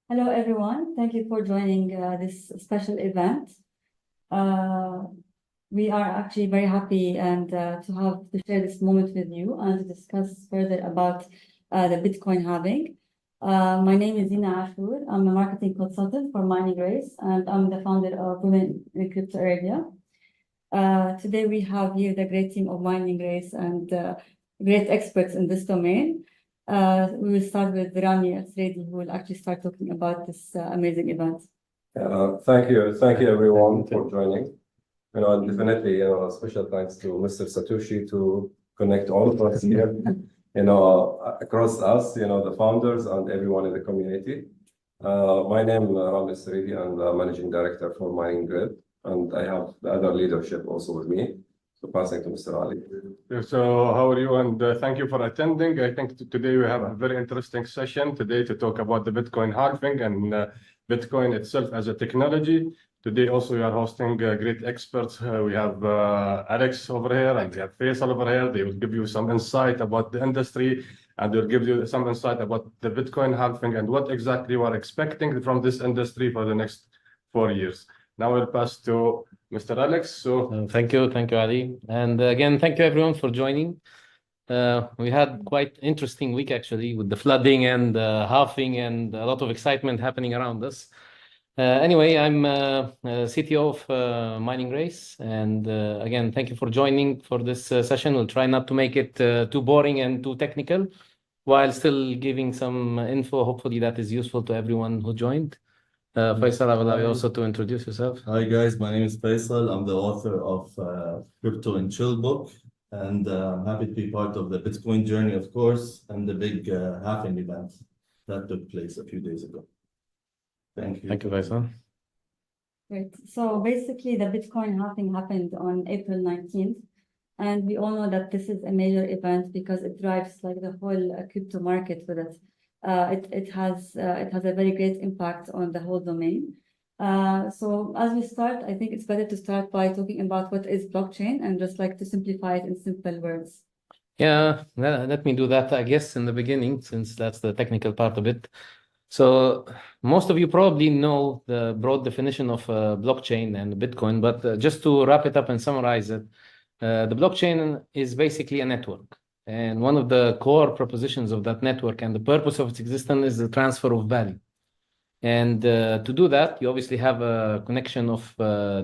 Hello, everyone. Thank you for joining this special event. We are actually very happy and to share this moment with you and to discuss further about the Bitcoin halving. My name is Zina Ashur. I'm a marketing consultant for mAInNG, and I'm the founder of Women in Crypto Area. Today we have here the great team of mAInNG and great experts in this domain. We will start with Rami Asredi, who will actually start talking about this amazing event. Thank you everyone for joining. And definitely, special thanks to Mr. Satoshi to connect all of us here, across us, the founders and everyone in the community. My name is Rami Asredi, and I'm Managing Director for mAInNG, and I have the other leadership also with me. So passing to Mr. Ali. So how are you? And thank you for attending. I think today we have a very interesting session today to talk about the Bitcoin halving and Bitcoin itself as a technology. Today also we are hosting great experts. We have Alex over here and we have Faisal over here. They will give you some insight about the industry, and they'll give you some insight about the Bitcoin halving and what exactly we're expecting from this industry for the next 4 years. Now we'll pass to Mr. Alex. So thank you, Ali. And again, thank you everyone for joining. We had quite interesting week actually with the flooding and halving and a lot of excitement happening around us. Anyway, I'm CTO of mAInNG, and again, thank you for joining for this session. We'll try not to make it too boring and too technical, while still giving some info, hopefully that is useful to everyone who joined. Faisal, I will allow you also to introduce yourself. Hi guys, my name is Faisal. I'm the author of Crypto and Chill book, and I'm happy to be part of the Bitcoin journey, of course, and the big halving event that took place a few days ago. Thank you. Thank you, Faisal. Great. So basically, the Bitcoin halving happened on April 19th, and we all know that this is a major event because it drives like the whole crypto market with it. It has a very great impact on the whole domain. So as we start, I think it's better to start by talking about what is blockchain and just like to simplify it in simple words. Yeah, let me do that, I guess, in the beginning, since that's the technical part of it. So most of you probably know the broad definition of blockchain and Bitcoin, but just to wrap it up and summarize it, the blockchain is basically a network. And one of the core propositions of that network and the purpose of its existence is the transfer of value. And to do that, you obviously have a connection of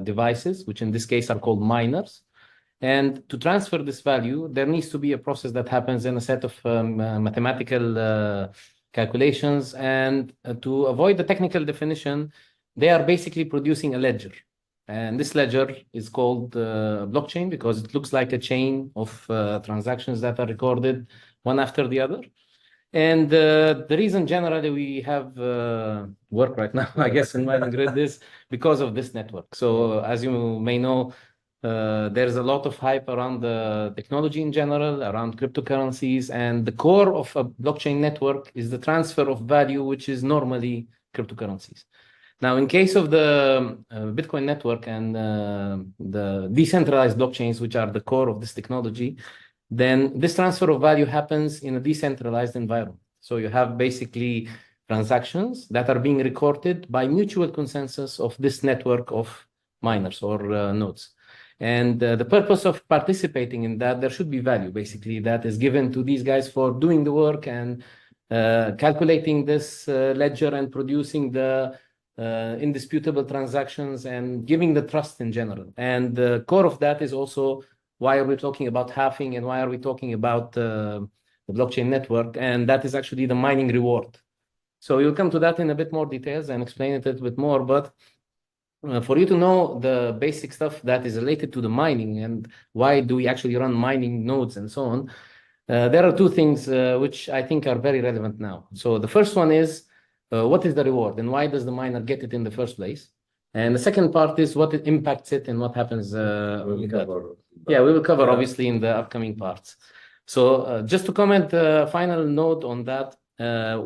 devices, which in this case are called miners. And to transfer this value, there needs to be a process that happens in a set of mathematical calculations. And to avoid the technical definition, they are basically producing a ledger. And this ledger is called blockchain because it looks like a chain of transactions that are recorded one after the other. And the reason generally we have work right now, I guess, in mAInNG is because of this network. So as you may know, there's a lot of hype around the technology in general, around cryptocurrencies, and the core of a blockchain network is the transfer of value, which is normally cryptocurrencies. Now, in case of the Bitcoin network and the decentralized blockchains, which are the core of this technology, then this transfer of value happens in a decentralized environment. So you have basically transactions that are being recorded by mutual consensus of this network of miners or nodes. And the purpose of participating in that, there should be value, basically, that is given to these guys for doing the work and calculating this ledger and producing the indisputable transactions and giving the trust in general. And the core of that is also why are we talking about halving and why are we talking about the blockchain network? And that is actually the mining reward. So you'll come to that in a bit more details and explain it a bit more. But for you to know the basic stuff that is related to the mining and why do we actually run mining nodes and so on, there are two things which I think are very relevant now. So the first one is, what is the reward and why does the miner get it in the first place? And the second part is what it impacts it and what happens with that. Yeah, we will cover obviously in the upcoming parts. So just to comment a final note on that,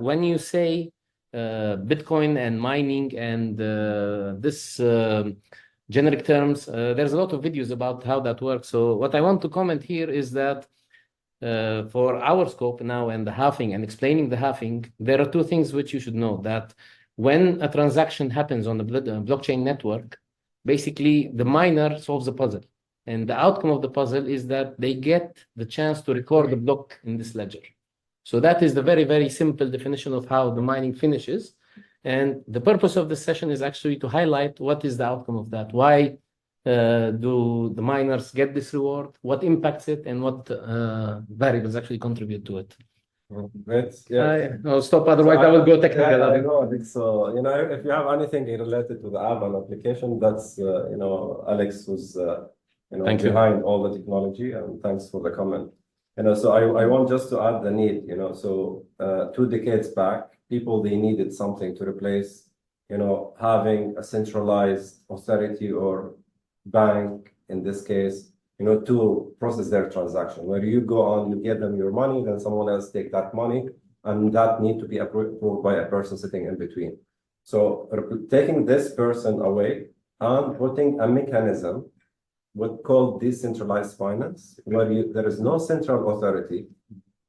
when you say Bitcoin and mining and this generic terms, there's a lot of videos about how that works. So what I want to comment here is that for our scope now and the halving and explaining the halving, there are two things which you should know. That when a transaction happens on the blockchain network, basically the miner solves the puzzle. And the outcome of the puzzle is that they get the chance to record the block in this ledger. So that is the very, very simple definition of how the mining finishes. And the purpose of this session is actually to highlight what is the outcome of that. Why do the miners get this reward? What impacts it? And what variables actually contribute to it? Great. Yeah. I'll stop, otherwise I will go technical. I know. I think so. You know, if you have anything related to the app and application, that's you know, Alex who's you know, behind all the technology, and thanks for the comment. You know, so I want just to add the need. You know, so 2 decades back, people, they needed something to replace, you know, having a centralized authority or bank in this case, you know, to process their transaction. Where you go on, you give them your money, then someone else take that money, and that need to be approved by a person sitting in between. So taking this person away and putting a mechanism, what called decentralized finance, where there is no central authority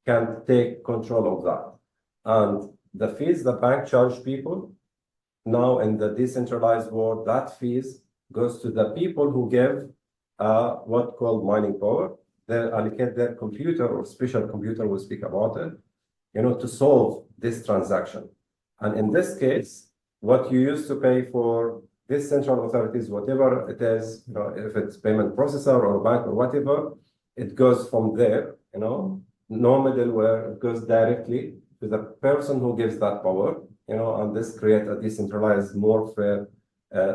can take control of that. And the fees the bank charge people, now in the decentralized world, that fees goes to the people who give what called mining power. They allocate their computer or special computer, we'll speak about it, you know, to solve this transaction. And in this case, what you used to pay for this central authorities, whatever it is, you know, if it's payment processor or bank or whatever, it goes from there, you know, no middleware, it goes directly to the person who gives that power, you know, and this creates a decentralized, more fair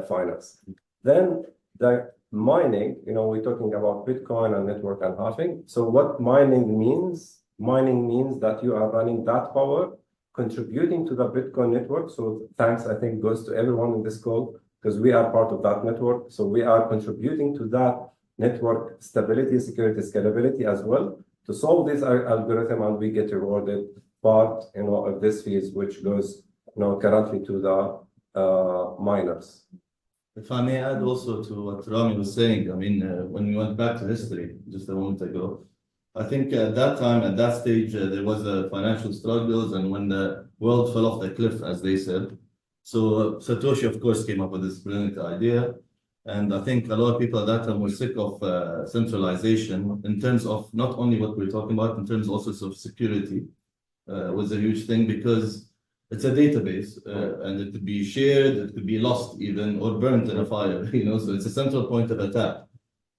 finance. Then the mining, you know, we're talking about Bitcoin and network and halving. So what mining means that you are running that power, contributing to the Bitcoin network. So thanks, I think, goes to everyone in this call, because we are part of that network. So we are contributing to that network stability, security, scalability as well, to solve this algorithm, and we get rewarded part, you know, of this fees, which goes, you know, currently to the miners. If I may add also to what Rami was saying, I mean, when we went back to history just a moment ago, I think at that time, at that stage, there was a financial struggles, and when the world fell off the cliff, as they said. So Satoshi, of course, came up with this brilliant idea. And I think a lot of people at that time were sick of centralization in terms of not only what we're talking about, in terms also of security was a huge thing, because it's a database and it could be shared, it could be lost even, or burnt in a fire, you know, so it's a central point of attack,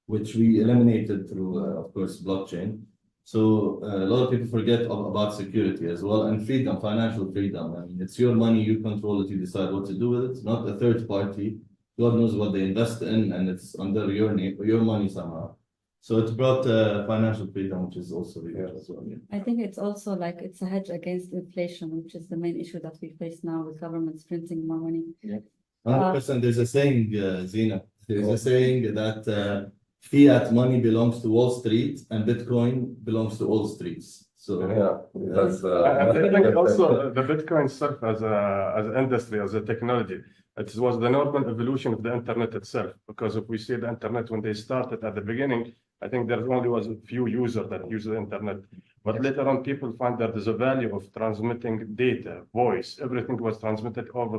which we eliminated through, of course, blockchain. So a lot of people forget about security as well, and freedom, financial freedom. I mean, it's your money, you control it, you decide what to do with it, not a third party. God knows what they invest in, and it's under your name, your money somehow. So it brought financial freedom, which is also the as well. Yeah. I think it's also like it's a hedge against inflation, which is the main issue that we face now with governments printing more money. Yeah. 100%. There's a saying, Zina. There's a saying that fiat money belongs to Wall Street and Bitcoin belongs to all streets. So yeah, that's. I think also the Bitcoin itself as an industry, as a technology, it was the normal evolution of the internet itself. Because if we see the internet when they started at the beginning, I think there only was a few users that use the internet. But later on, people find that there's a value of transmitting data, voice, everything was transmitted over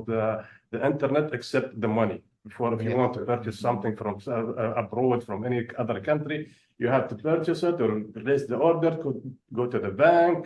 the internet except the money. Before, if you want to purchase something from abroad, from any other country, you have to purchase it or place the order, go to the bank,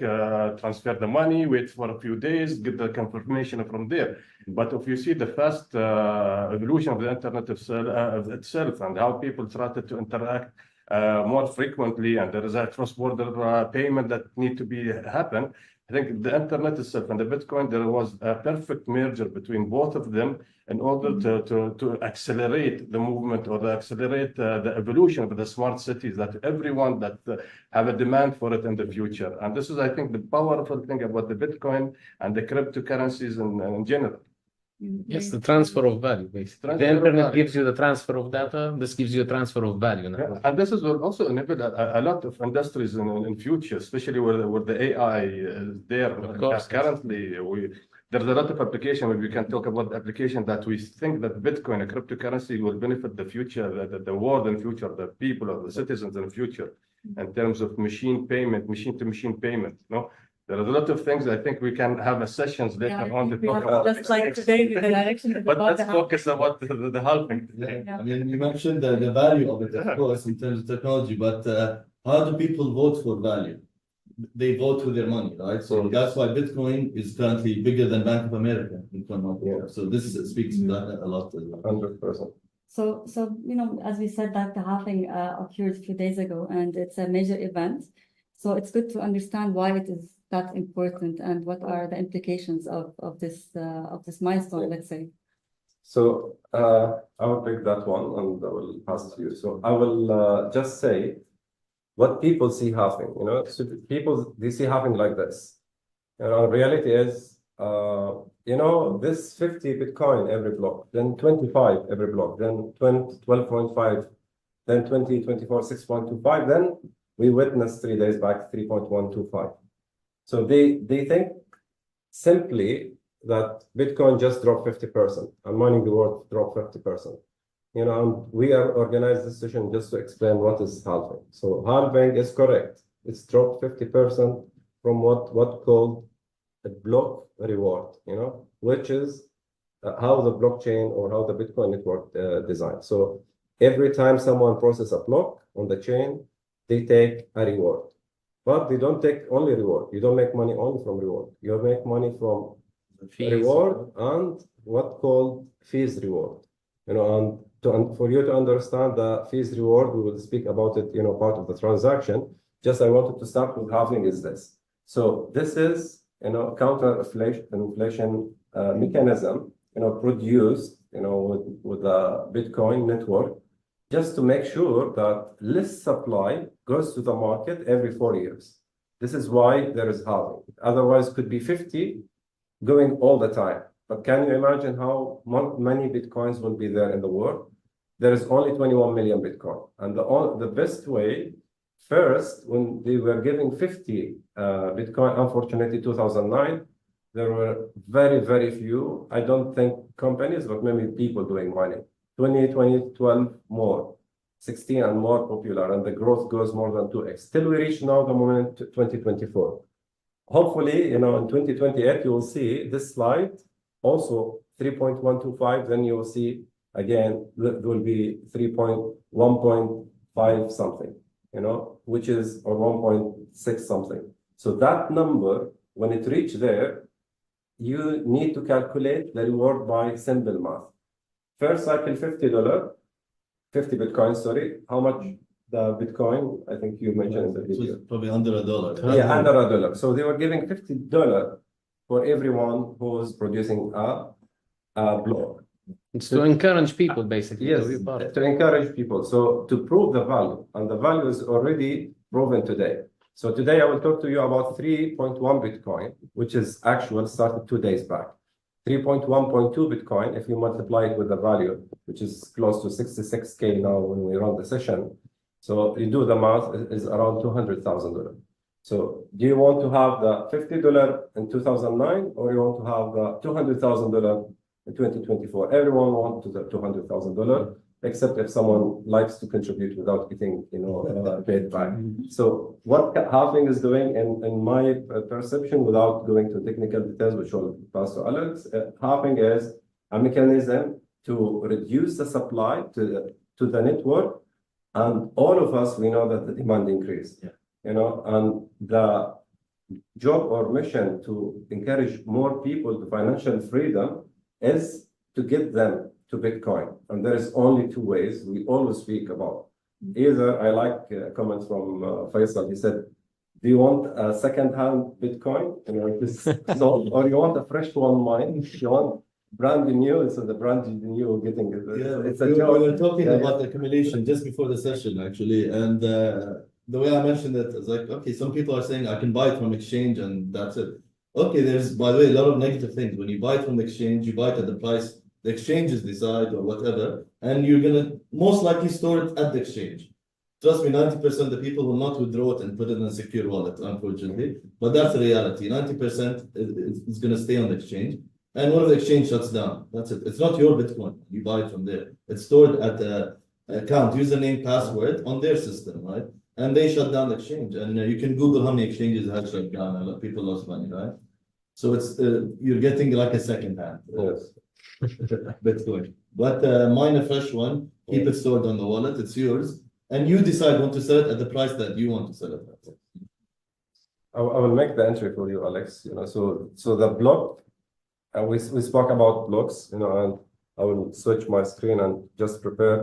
transfer the money, wait for a few days, get the confirmation from there. But if you see the fast evolution of the internet itself and how people started to interact more frequently, and there is a cross-border payment that need to be happen, I think the internet itself and the Bitcoin, there was a perfect merger between both of them in order to accelerate the movement or accelerate the evolution of the smart cities, that everyone that have a demand for it in the future. And this is, I think, the powerful thing about the Bitcoin and the cryptocurrencies in general. Yes, the transfer of value, basically. The internet gives you the transfer of data. This gives you a transfer of value. Yeah. And this is will also enable a lot of industries in future, especially where the AI is there. Of course, currently, there's a lot of application where we can talk about the application that we think that Bitcoin, a cryptocurrency, will benefit the future, the world in future, the people or the citizens in the future, in terms of machine payment, machine-to-machine payment. No. There is a lot of things. I think we can have a sessions later on to talk about. Just like today, the direction is But about let's to happen. focus about the halving. Yeah. I mean, you mentioned the value of it, of course, in terms of technology, but how do people vote for value? They vote with their money, right? So that's why Bitcoin is currently bigger than Bank of America in coin market cap. So this speaks to that a lot as well. 100%. So, as we said, that the halving occurred a few days ago, and it's a major event. So it's good to understand why it is that important and what are the implications of this milestone, let's say. So I will pick that one and I will pass to you. So I will just say what people see halving, so people, they see halving like this. Reality is, this 50 Bitcoin every block, then 25 every block, then 12.5, then 20, 24, 6.25, then we witnessed 3 days back 3.125. So they think simply that Bitcoin just dropped 50% and mining the world dropped 50%. And we are organized this session just to explain what is halving. So halving is correct. It's dropped 50% from what called a block reward, which is how the blockchain or how the Bitcoin network designed. So every time someone processes a block on the chain, they take a reward. But they don't take only reward. You don't make money only from reward. You make money from reward and what called fees reward. And for you to understand the fees reward, we will speak about it, part of the transaction. Just I wanted to start with halving is this. So this is, counter inflation mechanism, produced, with the Bitcoin network, just to make sure that less supply goes to the market every 4 years. This is why there is halving. Otherwise, it could be 50 going all the time. But can you imagine how many Bitcoins will be there in the world? There is only 21 million Bitcoin. And the best way, first, when they were giving 50 Bitcoin, unfortunately, 2009, there were very, very few, I don't think companies, but maybe people doing mining. 2012 more, 16 and more popular, and the growth goes more than 2x. Till we reach now the moment 2024. Hopefully, in 2028, you will see this slide, also 3.125, then you will see, again, there will be 1.5 something, which is, or 1.6 something. So that number, when it reaches there, you need to calculate the reward by simple math. First cycle, $50, 50 Bitcoin, sorry. How much the Bitcoin? I think you mentioned in the video. Probably under $1. Yeah, under $1. So they were giving $50 for everyone who was producing a block. It's to encourage people, basically. Yes, to be part of. to encourage people. So to prove the value, and the value is already proven today. So today I will talk to you about 3.1 Bitcoin, which is actual, started 2 days back. 3.1.2 Bitcoin, if you multiply it with the value, which is close to 66K now when we run the session. So you do the math, is around $200,000. So do you want to have the $50 in 2009, or you want to have the $200,000 in 2024? Everyone wants the $200,000, except if someone likes to contribute without getting, paid back. So what halving is doing, in my perception, without going to technical details, which will pass to Alex, halving is a mechanism to reduce the supply to the network, and all of us, we know that the demand increased. And the job or mission to encourage more people to financial freedom is to get them to Bitcoin. And there is only 2 ways we always speak about. Either, I like a comment from Faisal, he said, do you want a second-hand Bitcoin? Or you want a fresh one mine? You want brand new, so the brand new getting it. It's a joke. We were talking about accumulation just before the session, actually. And the way I mentioned it is like, okay, some people are saying I can buy it from exchange and that's it. Okay, there's, by the way, a lot of negative things. When you buy it from the exchange, you buy it at the price the exchanges decide or whatever, and you're going to most likely store it at the exchange. Trust me, 90% of the people will not withdraw it and put it in a secure wallet, unfortunately. But that's the reality. 90% is going to stay on the exchange. And when the exchange shuts down, that's it. It's not your Bitcoin. You buy it from there. It's stored at the account, username, password on their system, right? and they shut down the exchange. And you can Google how many exchanges have shut down, and a lot of people lost money, right? So it's you're getting like a second hand Bitcoin. But mine a fresh one, keep it stored on the wallet, it's yours, and you decide when to sell it at the price that you want to sell it at. I will make the entry for you, Alex. You know, so the block, we spoke about blocks, you know, and I will switch my screen and just prepare.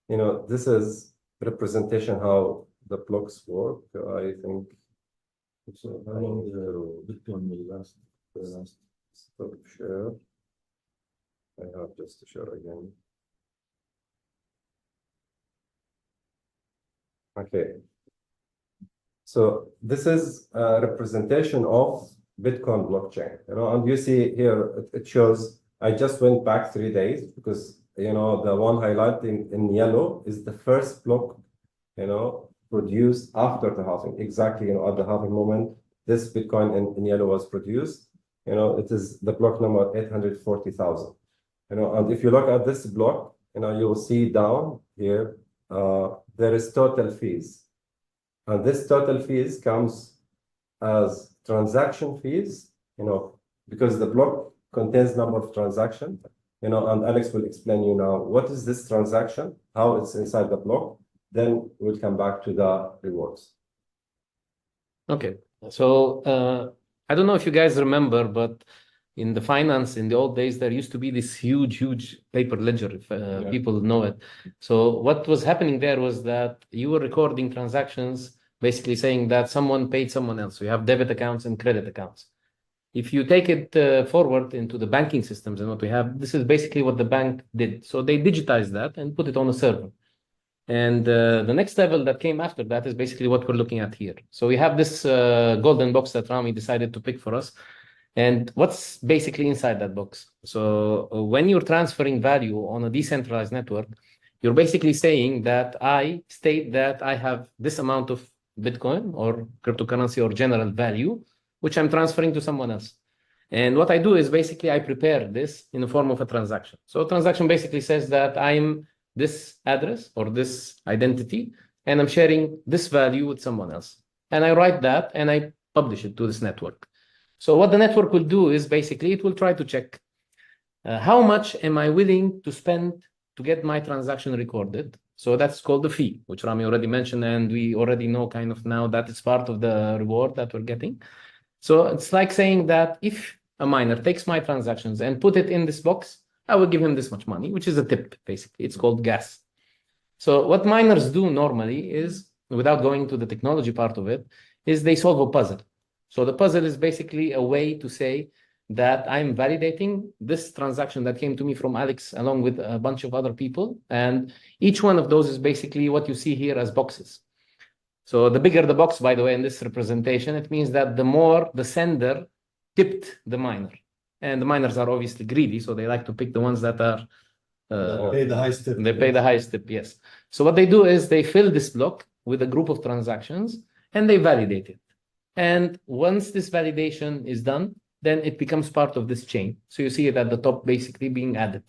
You know, this is representation how the blocks work. I think. So How long the Bitcoin will last? Stop share. I have just to share again. Okay. So this is a representation of Bitcoin blockchain, you know, and you see here it shows. I just went back 3 days because, you know, the one highlighted in yellow is the first block, you know, produced after the halving. Exactly, you know, at the halving moment, this Bitcoin in yellow was produced. You know, it is the block number 840,000. You know, and if you look at this block, you know, you will see down here, there is total fees. And this total fees comes as transaction fees, you know, because the block contains number of transactions, you know, and Alex will explain you now what is this transaction, how it's inside the block. Then we'll come back to the rewards. Okay, so I don't know if you guys remember, but in the finance, in the old days, there used to be this huge paper ledger, if people know it. So what was happening there was that you were recording transactions, basically saying that someone paid someone else. So you have debit accounts and credit accounts. If you take it forward into the banking systems and what we have, this is basically what the bank did. So they digitized that and put it on a server. And the next level that came after that is basically what we're looking at here. So we have this golden box that Rami decided to pick for us. And what's basically inside that box? So when you're transferring value on a decentralized network, you're basically saying that I state that I have this amount of Bitcoin or cryptocurrency or general value, which I'm transferring to someone else. And what I do is basically I prepare this in the form of a transaction. So a transaction basically says that I'm this address or this identity, and I'm sharing this value with someone else. And I write that and I publish it to this network. So what the network will do is basically it will try to check how much am I willing to spend to get my transaction recorded. So that's called the fee, which Rami already mentioned, and we already know kind of now that it's part of the reward that we're getting. So it's like saying that if a miner takes my transactions and put it in this box, I will give him this much money, which is a tip, basically. It's called gas. So what miners do normally is, without going to the technology part of it, is they solve a puzzle. So the puzzle is basically a way to say that I'm validating this transaction that came to me from Alex along with a bunch of other people. And each one of those is basically what you see here as boxes. So the bigger the box, by the way, in this representation, it means that the more the sender tipped the miner. And the miners are obviously greedy, so they like to pick the ones that are... pay the highest tip. They pay the highest tip, yes. So what they do is they fill this block with a group of transactions and they validate it. And once this validation is done, then it becomes part of this chain. So you see it at the top basically being added.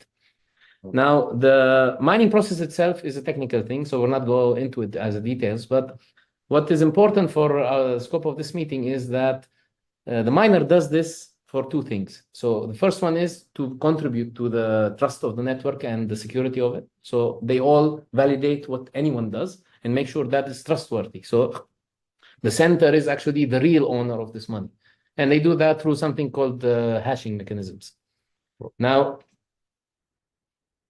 Now, the mining process itself is a technical thing, so we'll not go into it as a details, but what is important for the scope of this meeting is that the miner does this for two things. So the first one is to contribute to the trust of the network and the security of it. So they all validate what anyone does and make sure that is trustworthy. So the center is actually the real owner of this money. And they do that through something called hashing mechanisms. Now,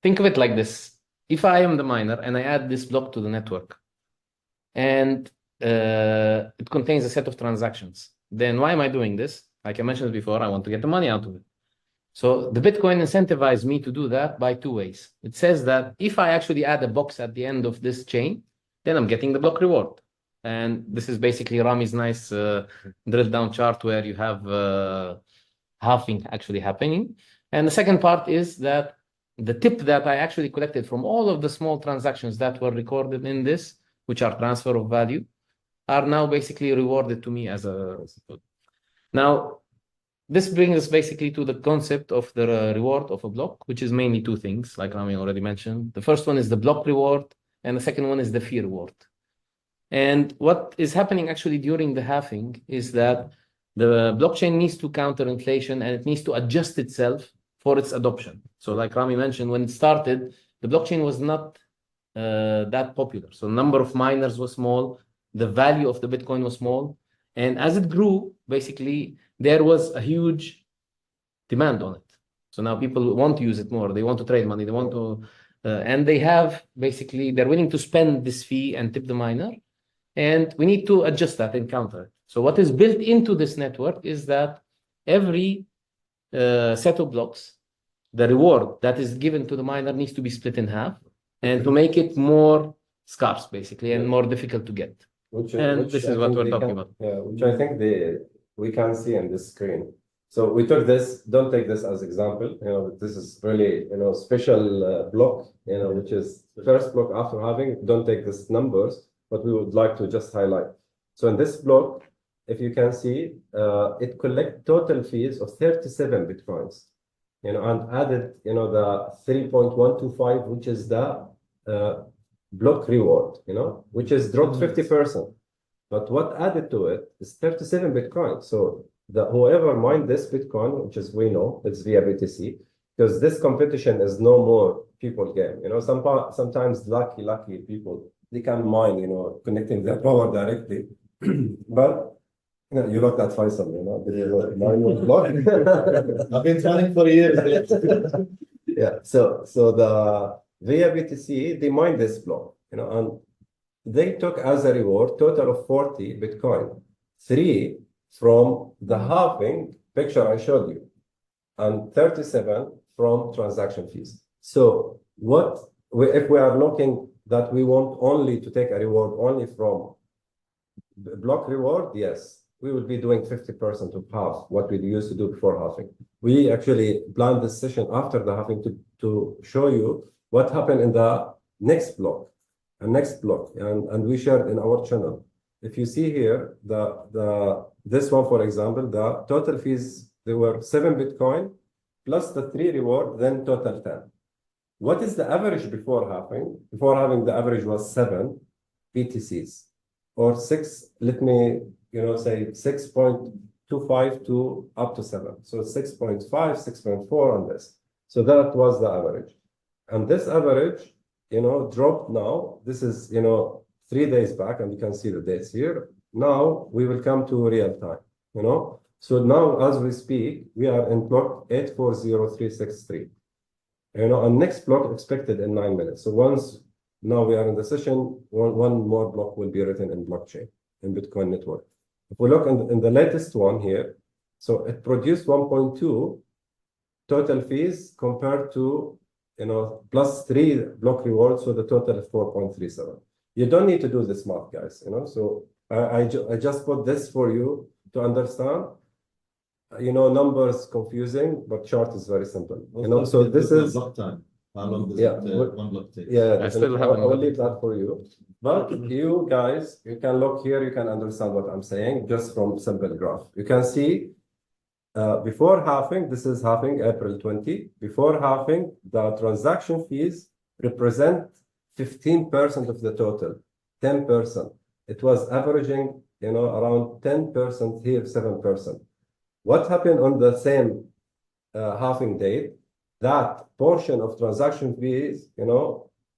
think of it like this. If I am the miner and I add this block to the network and it contains a set of transactions, then why am I doing this? Like I mentioned before, I want to get the money out of it. So the Bitcoin incentivizes me to do that by two ways. It says that if I actually add a box at the end of this chain, then I'm getting the block reward. And this is basically Rami's nice drill down chart where you have halving actually happening. And the second part is that the tip that I actually collected from all of the small transactions that were recorded in this, which are transfer of value, are now basically rewarded to me as a... Now, this brings us basically to the concept of the reward of a block, which is mainly two things, like Rami already mentioned. The first one is the block reward, and the second one is the fee reward. And what is happening actually during the halving is that the blockchain needs to counter inflation and it needs to adjust itself for its adoption. So like Rami mentioned, when it started, the blockchain was not that popular. So the number of miners was small, the value of the Bitcoin was small. And as it grew, basically, there was a huge demand on it. So now people want to use it more. They want to trade money. They want to, and they have basically, they're willing to spend this fee and tip the miner. And we need to adjust that and counter it. So what is built into this network is that every set of blocks, the reward that is given to the miner needs to be split in half and to make it more scarce, basically, and more difficult to get. This is what we're talking about. Yeah, which I think we can see in this screen. So we took this, don't take this as example, this is really, special block, which is first block after halving. Don't take this numbers, but we would like to just highlight. So in this block, if you can see, it collect total fees of 37 Bitcoins, and added, the 3.125, which is the block reward, which is dropped 50%. But what added to it is 37 Bitcoin. So whoever mined this Bitcoin, which is we know, it's via BTC, because this competition is no more people game. Sometimes lucky people, they can mine, connecting their power directly. But you looked at Faisal, did you mine with block? I've been mining for years. Yeah. So the via BTC, they mined this block, and they took as a reward total of 40 Bitcoin, 3 from the halving picture I showed you, and 37 from transaction fees. So if we are looking that we want only to take a reward only from block reward, yes, we will be doing 50% of half what we used to do before halving. We actually planned this session after the halving to show you what happened in the next block, and we shared in our channel. If you see here, this one, for example, the total fees, they were 7 Bitcoin plus the 3 reward, then total 10. What is the average before halving? Before halving, the average was 7 BTCs, or 6, let me say 6.25 to up to 7. So 6.5, 6.4 on this. So that was the average. And this average, dropped now. This is, 3 days back, and you can see the dates here. Now we will come to real time, So now as we speak, we are in block 840363. And next block expected in 9 minutes. So now we are in the session, one more block will be written in blockchain, in Bitcoin network. If we look in the latest one here, so it produced 1.2 total fees compared to, plus 3 block rewards, so the total is 4.37. You don't need to do this math, guys, So I just put this for you to understand. Numbers confusing, but chart is very simple. So this is block time. How long does one block take? Yeah, I still haven't I'll leave that for you. But you guys, you can look here, you can understand what I'm saying just from simple graph. You can see before halving, this is halving April 20. Before halving, the transaction fees represent 15% of the total, 10%. It was averaging, around 10% here, 7%. What happened on the same halving date? That portion of transaction fees,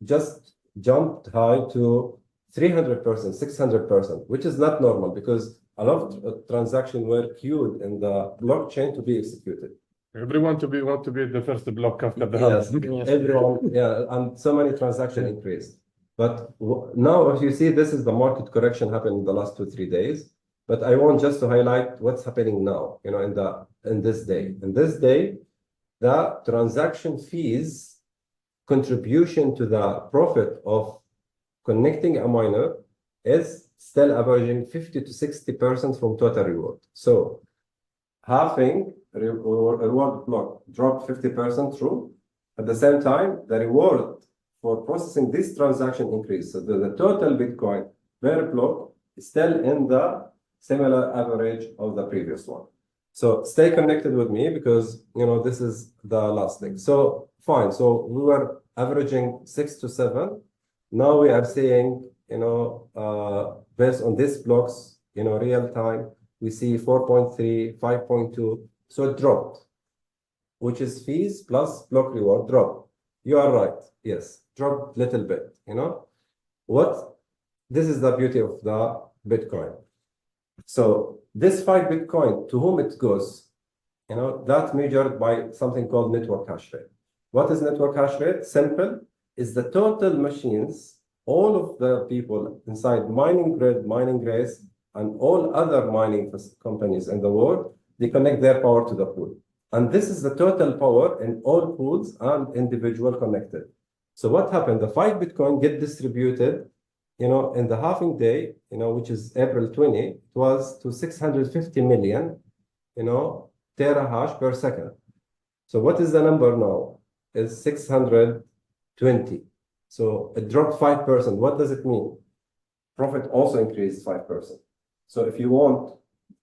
just jumped high to 300%, 600%, which is not normal because a lot of transactions were queued in the blockchain to be executed. Everyone want to be the first block after the Yes, halving. everyone, and so many transactions increased. But now, if you see, this is the market correction happened in the last 2-3 days. But I want just to highlight what's happening now, in this day. In this day, the transaction fees contribution to the profit of connecting a miner is still averaging 50 to 60% from total reward. So halving reward block dropped 50% through. At the same time, the reward for processing this transaction increased. So the total Bitcoin per block is still in the similar average of the previous one. So stay connected with me because, this is the last thing. So fine. So we were averaging 6 to 7. Now we are seeing based on these blocks, real time, we see 4.3, 5.2. So it dropped, which is fees plus block reward drop. You are right. Yes, dropped little bit, This is the beauty of the Bitcoin. So this 5 Bitcoin, to whom it goes, that's measured by something called network hash rate. What is network hash rate? Simple. Is the total machines, all of the people inside mining grid, mining race, and all other mining companies in the world, they connect their power to the pool. And this is the total power in all pools and individual connected. So what happened? The 5 Bitcoin get distributed, in the halving day, which is April 20, it was to 650 million, terahash per second. So what is the number now? It's 620. So it dropped 5%. What does it mean? Profit also increased 5%. So if you want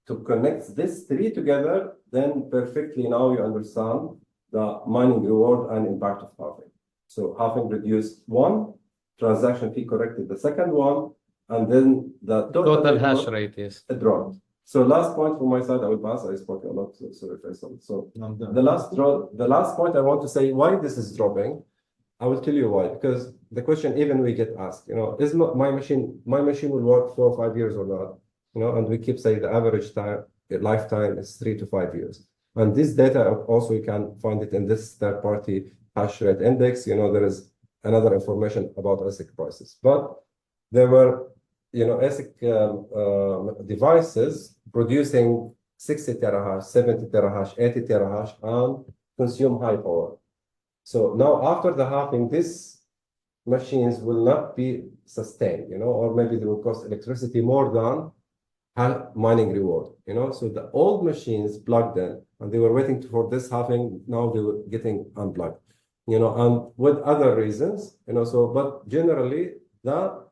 to connect these three together, then perfectly now you understand the mining reward and impact of halving. So halving reduced one, transaction fee corrected the second one, and then the Total hash rate, yes. It dropped. So last point from my side, I will pass. I spoke a lot, so sorry Faisal. So the last point I want to say why this is dropping. I will tell you why. Because the question even we get asked, is my machine will work 4 or 5 years or not? And we keep saying the average time, lifetime is 3 to 5 years. And this data also you can find it in this third-party hash rate index. There is another information about ASIC prices, but there were ASIC devices producing 60 terahash, 70 terahash, 80 terahash, and consume high power. So now after the halving, these machines will not be sustained, or maybe they will cost electricity more than mining reward, So the old machines plugged in, and they were waiting for this halving. Now they were getting unplugged, and with other reasons, but generally the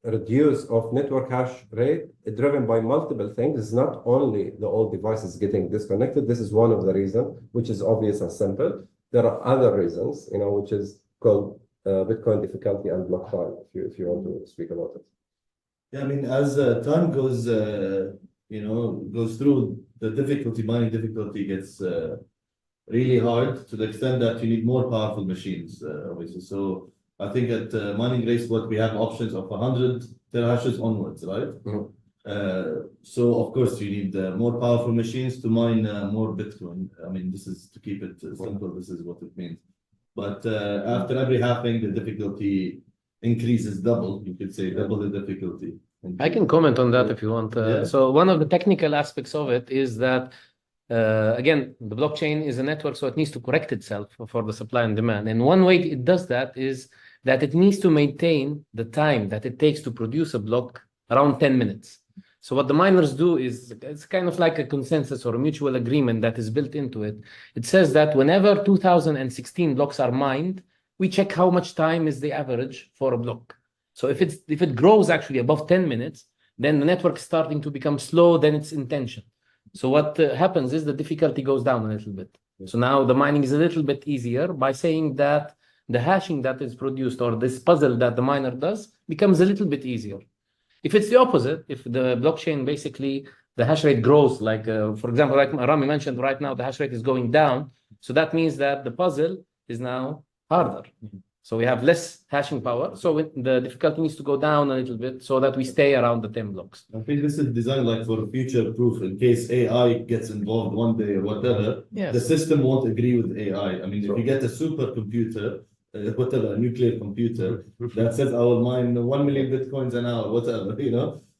reduce of network hash rate is driven by multiple things. It's not only the old devices getting disconnected. This is one of the reasons, which is obvious and simple. There are other reasons, which is called Bitcoin difficulty and block time, if you want to speak about it. Yeah, I mean, as time goes, goes through, the mining difficulty gets really hard to the extent that you need more powerful machines, obviously. So I think at mining race, what we have options of 100 terahashes onwards, right? Mm-hmm. So of course you need more powerful machines to mine more Bitcoin. I mean, this is to keep it simple. This is what it means. But after every halving, the difficulty increases double. You could say double the difficulty. I can comment on that if you want. Yeah. So one of the technical aspects of it is that, again, the blockchain is a network, so it needs to correct itself for the supply and demand. And one way it does that is that it needs to maintain the time that it takes to produce a block around 10 minutes. So what the miners do is, it's kind of like a consensus or a mutual agreement that is built into it. It says that whenever 2016 blocks are mined, we check how much time is the average for a block. So if it grows actually above 10 minutes, then the network is starting to become slow than its intention. So what happens is the difficulty goes down a little bit. So now the mining is a little bit easier by saying that the hashing that is produced, or this puzzle that the miner does, becomes a little bit easier. If it's the opposite, if the blockchain basically, the hash rate grows, like, for example, like Rami mentioned, right now the hash rate is going down. So that means that the puzzle is now harder. So we have less hashing power. So the difficulty needs to go down a little bit so that we stay around the 10 blocks. I think this is designed like for future proof in case AI gets involved one day or whatever. Yes. The system won't agree with AI. I mean, if you get a supercomputer, whatever, a nuclear computer that says I will mine 1 million Bitcoins an hour, whatever,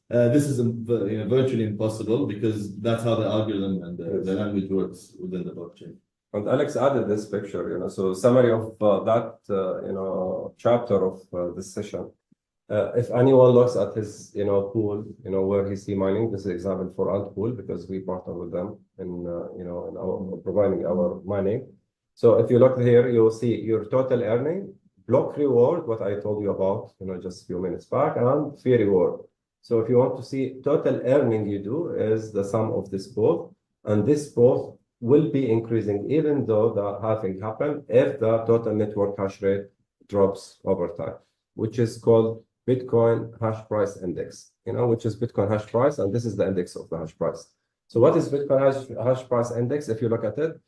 this is virtually impossible because that's how the algorithm and the language works within the blockchain. And Alex added this picture, so summary of that, chapter of this session. If anyone looks at his, pool, where he see mining, this is an example for Antpool because we partner with them in, in our providing our mining. So if you look here, you will see your total earning, block reward, what I told you about, just a few minutes back, and fee reward. So if you want to see total earning you do is the sum of this both, and this both will be increasing even though the halving happened if the total network hash rate drops over time, which is called Bitcoin hash price index, which is Bitcoin hash price, and this is the index of the hash price. So what is Bitcoin hash price index? If you look at it,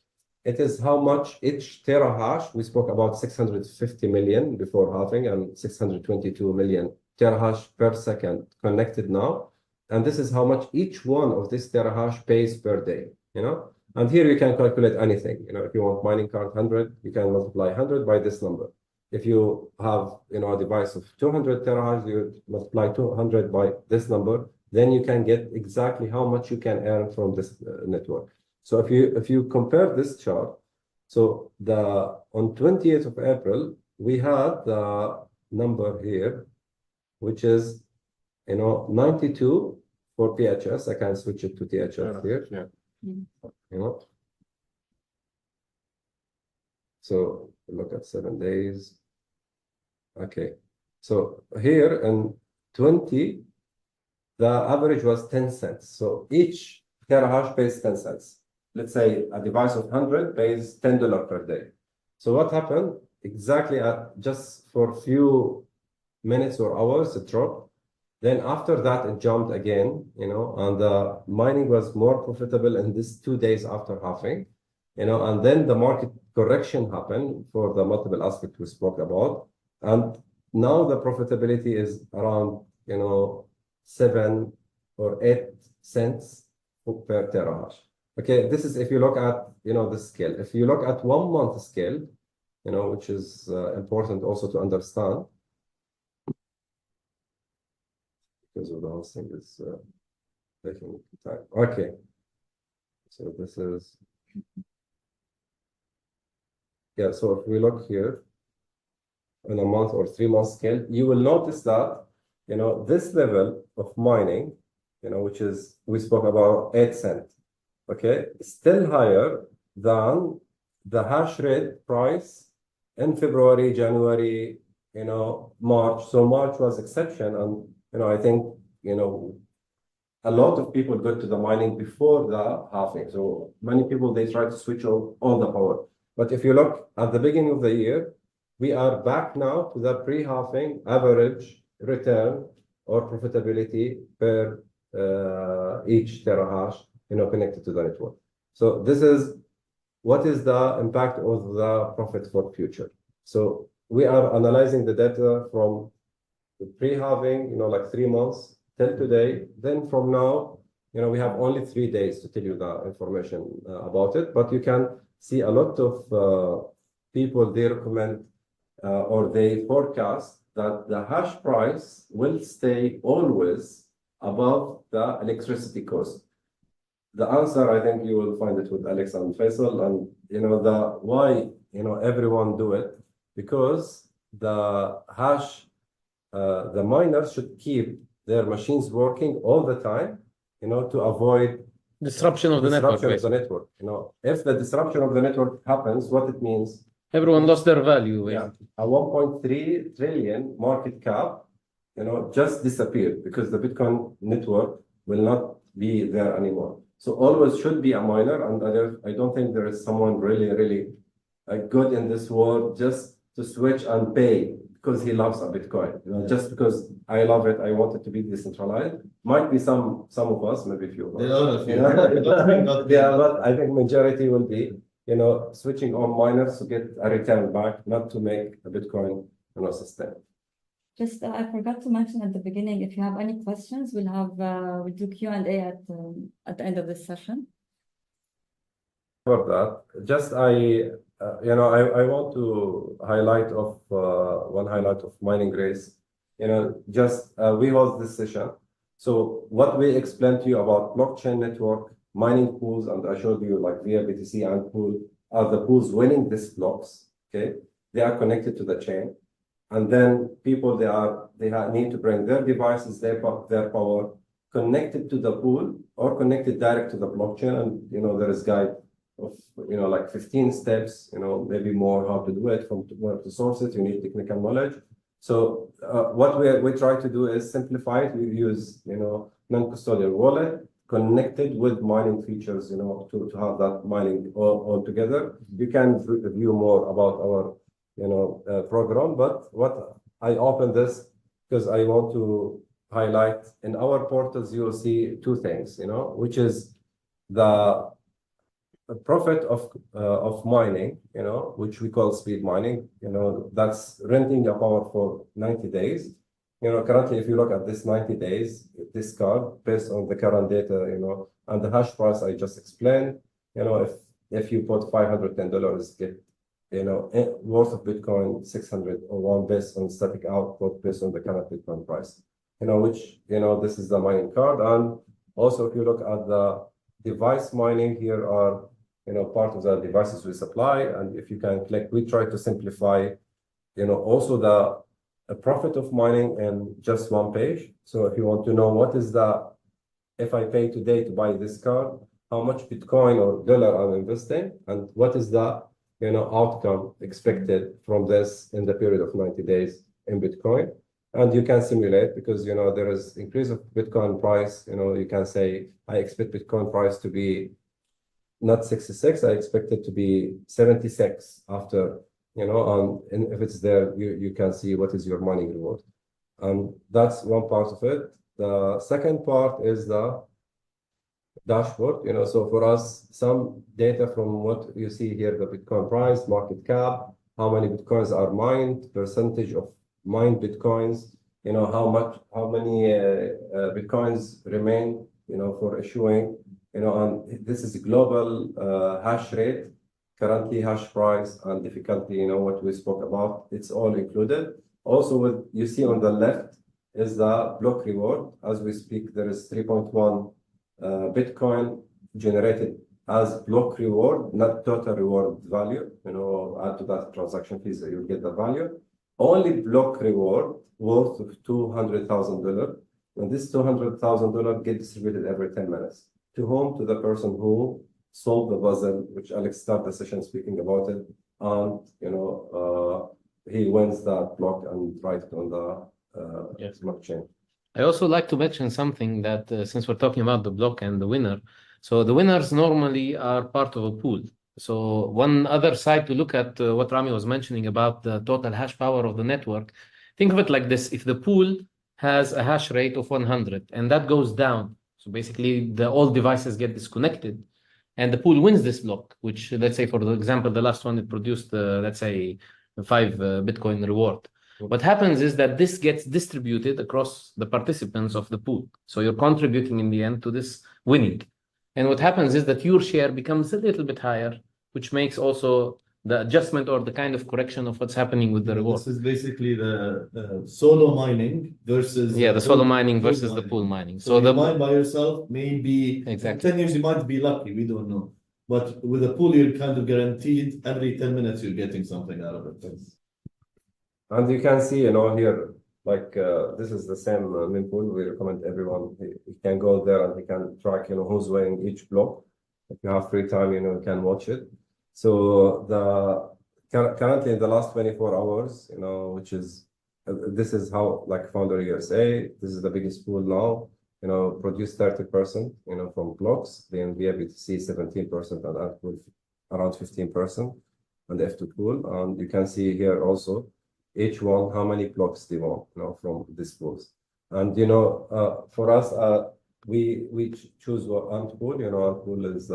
it is how much each terahash, we spoke about 650 million before halving and 622 million terahash per second connected now. And this is how much each one of this terahash pays per day, And here you can calculate anything. If you want mining card 100, you can multiply 100 by this number. If you have, a device of 200 terahash, you multiply 200 by this number, then you can get exactly how much you can earn from this network. So if you compare this chart, so on 20th of April, we had the number here, which is 92 for PHS. I can switch it to THS here. Yeah. So look at 7 days. Okay. So here in 20, the average was 10 cents. So each terahash pays 10 cents. Let's say a device of 100 pays $10 per day. So what happened? Exactly just for a few minutes or hours, it dropped. Then after that, it jumped again, and the mining was more profitable in these 2 days after halving, and then the market correction happened for the multiple aspects we spoke about. And now the profitability is around, 7 or 8 cents per terahash. Okay, this is if you look at, the scale. If you look at 1 month scale, which is important also to understand, because of the whole thing is taking time. Okay, so this is, so if we look here on a month or 3 month scale, you will notice that, this level of mining, which is, we spoke about 8 cents, okay, still higher than the hash rate price in February, January, March. So March was exception, and I think, a lot of people got to the mining before the halving. So many people, they try to switch on all the power. But if you look at the beginning of the year, we are back now to the pre-halving average return or profitability per each terahash, connected to the network. So this is what is the impact of the profit for future. So we are analyzing the data from the pre-halving, like 3 months till today. Then from now, we have only 3 days to tell you the information about it. But you can see a lot of people, they recommend or they forecast that the hash price will stay always above the electricity cost. The answer, I think you will find it with Alex and Faisal, and the why everyone do it, because the hash, the miners should keep their machines working all the time, to avoid disruption of the network. If the disruption of the network happens, what it means? Everyone lost their value. Yeah, a 1.3 trillion market cap, just disappeared because the Bitcoin network will not be there anymore. So always should be a miner, and I don't think there is someone really, really good in this world just to switch and pay because he loves a Bitcoin. Just because I love it, I want it to be decentralized. Might be some of us, maybe few of us. There are a few. Yeah, but I think majority will be, switching on miners to get a return back, not to make a Bitcoin, sustain. Just I forgot to mention at the beginning, if you have any questions, we'll do Q&A at the end of this session. For that, just I want to highlight of one highlight of mining race. Just we hold this session. So what we explained to you about blockchain network, mining pools, and I showed you like via BTC and pool are the pools winning these blocks. Okay, they are connected to the chain, and then people they need to bring their devices, their power connected to the pool or connected direct to the blockchain, and there is guide of like 15 steps, maybe more how to do it, from where to source it. You need technical knowledge. So what we try to do is simplify it. We use non-custodial wallet connected with mining features, to have that mining all together. You can view more about our program, but what I open this because I want to highlight in our portals, you will see two things, which is the profit of mining, which we call speed mining, that's renting a power for 90 days. Currently, if you look at this 90 days, this card, based on the current data, and the hash price I just explained, if you put $510, get, worth of Bitcoin 601 based on static output, based on the current Bitcoin price, which, this is the mining card. And also, if you look at the device mining, here are, part of the devices we supply. And if you can click, we try to simplify, also the profit of mining in just one page. So if you want to know what is if I pay today to buy this card, how much Bitcoin or dollar I'm investing, and what is the, outcome expected from this in the period of 90 days in Bitcoin. And you can simulate, because, there is increase of Bitcoin price, you can say, I expect Bitcoin price to be not 66, I expect it to be 76 after, and if it's there, you can see what is your mining reward. That's one part of it. The second part is the dashboard, so for us, some data from what you see here, the Bitcoin price, market cap, how many Bitcoins are mined, percentage of mined Bitcoins, how many Bitcoins remain, for issuing, and this is global hash rate, currently hash price, and difficulty, what we spoke about, it's all included. Also, what you see on the left is the block reward. As we speak, there is 3.1 Bitcoin generated as block reward, not total reward value. Add to that transaction fees, you'll get the value. Only block reward worth of $200,000. And this $200,000 get distributed every 10 minutes. To whom? To the person who solved the puzzle, which Alex started the session speaking about it. And, he wins that block and write it on the blockchain. I also like to mention something that since we're talking about the block and the winner, so the winners normally are part of a pool. So one other side to look at what Rami was mentioning about the total hash power of the network, think of it like this. If the pool has a hash rate of 100 and that goes down, so basically all devices get disconnected and the pool wins this block, which let's say for the example, the last one, it produced, let's say 5 Bitcoin reward. What happens is that this gets distributed across the participants of the pool. So you're contributing in the end to this winning. And what happens is that your share becomes a little bit higher, which makes also the adjustment or the kind of correction of what's happening with the reward. This is basically the solo mining versus the solo mining versus the pool mining. So the mine by yourself, maybe exactly. 10 years you might be lucky, we don't know. But with a pool, you're kind of guaranteed every 10 minutes you're getting something out of it. And you can see, here, like this is the same meme pool. We recommend everyone, he can go there and he can track, who's winning each block. If you have free time, you can watch it. So currently in the last 24 hours, which is, this is how, like Founder USA, this is the biggest pool now, produced 30%, from blocks, the NVIDIA BTC 17% and Apple around 15%, and the F2 pool. And you can see here also, each one, how many blocks they want, from this pools. And, for us, we choose Ant pool. Ant pool is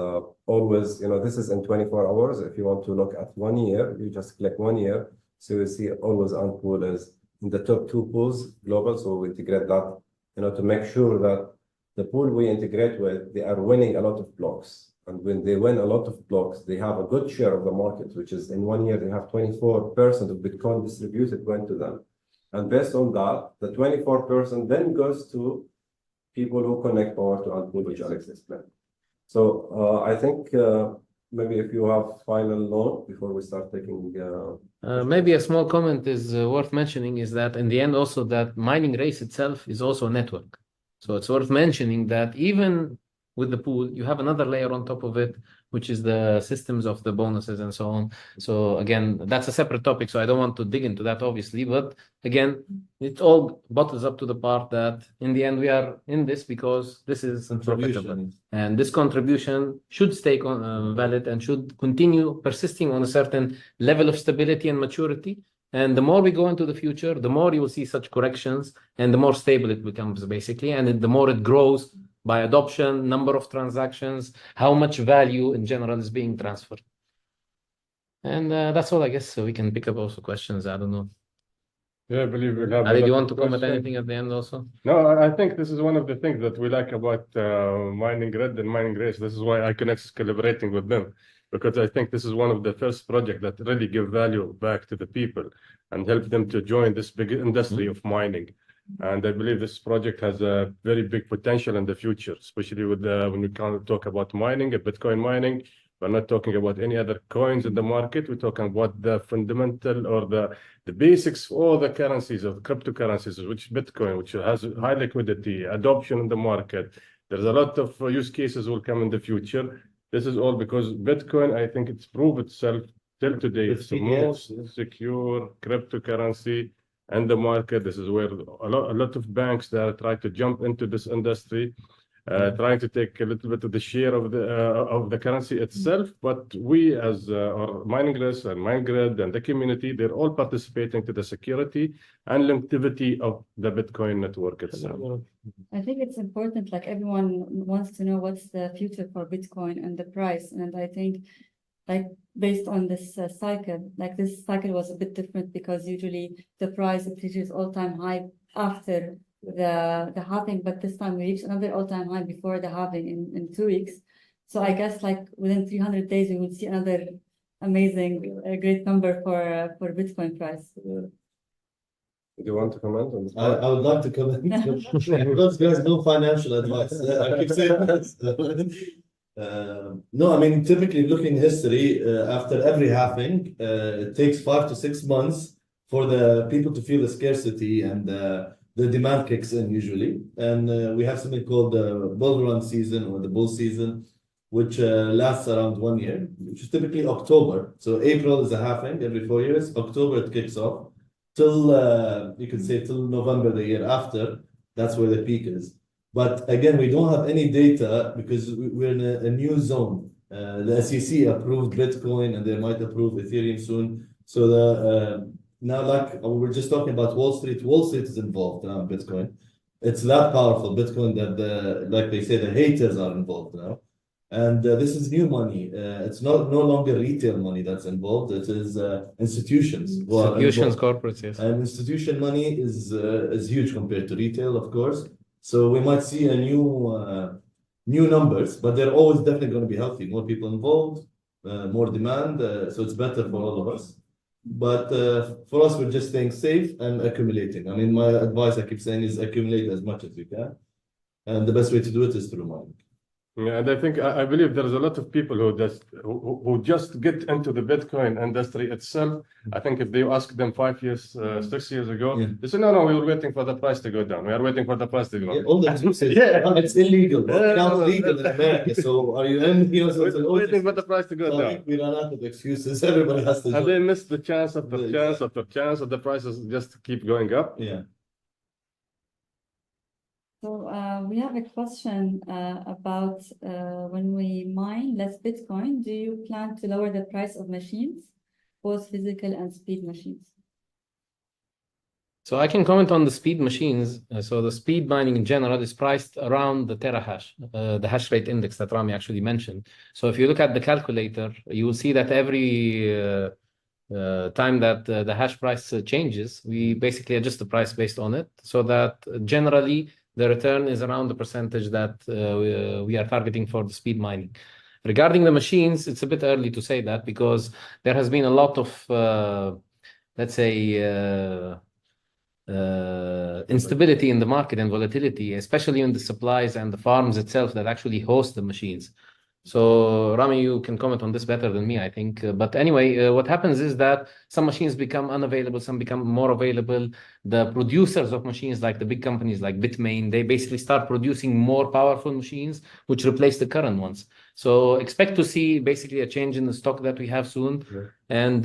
always, this is in 24 hours. If you want to look at 1 year, you just click 1 year. So you see always Ant pool is in the top 2 pools global. So we integrate that, to make sure that the pool we integrate with, they are winning a lot of blocks. And when they win a lot of blocks, they have a good share of the market, which is in 1 year, they have 24% of Bitcoin distributed went to them. And based on that, the 24% then goes to people who connect power to Ant pool, which Alex explained. So I think maybe if you have final note before we start taking... maybe a small comment is worth mentioning is that in the end also that mining race itself is also a network. So it's worth mentioning that even with the pool, you have another layer on top of it, which is the systems of the bonuses and so on. So again, that's a separate topic, so I don't want to dig into that, obviously. But again, it all bottles up to the part that in the end, we are in this because this is profitable. And this contribution should stay valid and should continue persisting on a certain level of stability and maturity And the more we go into the future, the more you will see such corrections and the more stable it becomes basically. And the more it grows by adoption, number of transactions, how much value in general is being transferred. And that's all, I guess. So we can pick up also questions. I don't know. Yeah, I believe we'll have. Ali, do you want to comment anything at the end also? No, I think this is one of the things that we like about Mining Grid and Mining Race. This is why I connect collaborating with them, because I think this is one of the first projects that really give value back to the people and help them to join this big industry of mining. And I believe this project has a very big potential in the future, especially with when we talk about mining, Bitcoin mining. We're not talking about any other coins in the market. We're talking about the fundamental or the basics for all the currencies of cryptocurrencies, which Bitcoin, which has high liquidity, adoption in the market. There's a lot of use cases will come in the future. This is all because Bitcoin, I think it's proved itself till today. It's the most secure cryptocurrency in the market. This is where a lot of banks that are trying to jump into this industry, trying to take a little bit of the share of the currency itself. But we as our Mining Race and Mining Grid and the community, they're all participating to the security and longevity of the Bitcoin network itself. I think it's important, like everyone wants to know what's the future for Bitcoin and the price. And I think like based on this cycle, like this cycle was a bit different because usually the price it reaches all-time high after the halving, but this time we reached another all-time high before the halving in 2 weeks. So I guess like within 300 days, we will see another amazing, great number for Bitcoin price. Do you want to comment on this? I would like to comment. Because there's no financial advice. I keep saying that. No, I mean, typically looking history, after every halving, it takes 5 to 6 months for the people to feel the scarcity and the demand kicks in usually. And we have something called the bull run season or the bull season, which lasts around 1 year, which is typically October. So April is a halving every 4 years. October it kicks off till you could say till November the year after. That's where the peak is. But again, we don't have any data because we're in a new zone. The SEC approved Bitcoin and they might approve Ethereum soon. So now, like we were just talking about Wall Street is involved around Bitcoin. It's that powerful, Bitcoin, that like they say, the haters are involved now. And this is new money. It's no longer retail money that's involved. It is institutions. Institutions, corporates, yes. And institution money is huge compared to retail, of course. So we might see a new numbers, but they're always definitely going to be healthy. More people involved, more demand. So it's better for all of us. But for us, we're just staying safe and accumulating. I mean, my advice I keep saying is accumulate as much as you can. And the best way to do it is through mining. Yeah, and I think I believe there's a lot of people who just get into the Bitcoin industry itself. I think if they ask them 5 years, 6 years ago, they say, no, we were waiting for the price to go down. We are waiting for the price to go down. All the excuses. It's illegal. It's not legal in America. So are you in? We're waiting for the price to go down. We run out of excuses. Everybody has to. And they miss the chance after chance after chance, and the prices just keep going up. Yeah. So we have a question about when we mine less Bitcoin, do you plan to lower the price of machines, both physical and speed machines? So I can comment on the speed machines. So the speed mining in general is priced around the terahash, the hash rate index that Rami actually mentioned. So if you look at the calculator, you will see that every time that the hash price changes, we basically adjust the price based on it, so that generally the return is around the percentage that we are targeting for the speed mining. Regarding the machines, it's a bit early to say that because there has been a lot of, let's say, instability in the market and volatility, especially in the supplies and the farms itself that actually host the machines. So Rami, you can comment on this better than me, I think. But anyway, what happens is that some machines become unavailable, some become more available. The producers of machines, like the big companies like Bitmain, they basically start producing more powerful machines, which replace the current ones. So expect to see basically a change in the stock that we have soon. And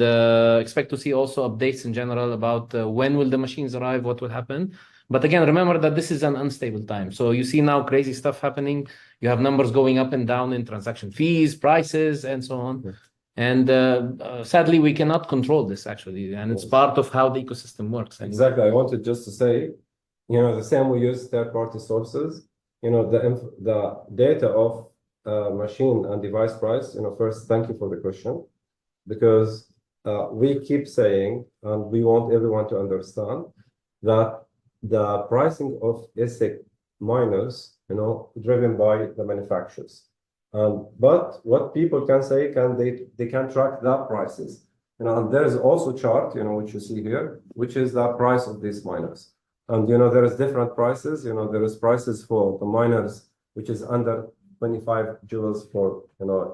expect to see also updates in general about when will the machines arrive, what will happen. But again, remember that this is an unstable time. So you see now crazy stuff happening. You have numbers going up and down in transaction fees, prices, and so on. And sadly, we cannot control this actually, and it's part of how the ecosystem works. Exactly. I wanted just to say, the same we use third-party sources. The data of machine and device price. First, thank you for the question, because we keep saying, and we want everyone to understand that the pricing of ASIC miners, driven by the manufacturers. But what people can say, they can track the prices. And there is also chart, which you see here, which is the price of these miners. And there is different prices. There is prices for the miners, which is under 25 joules for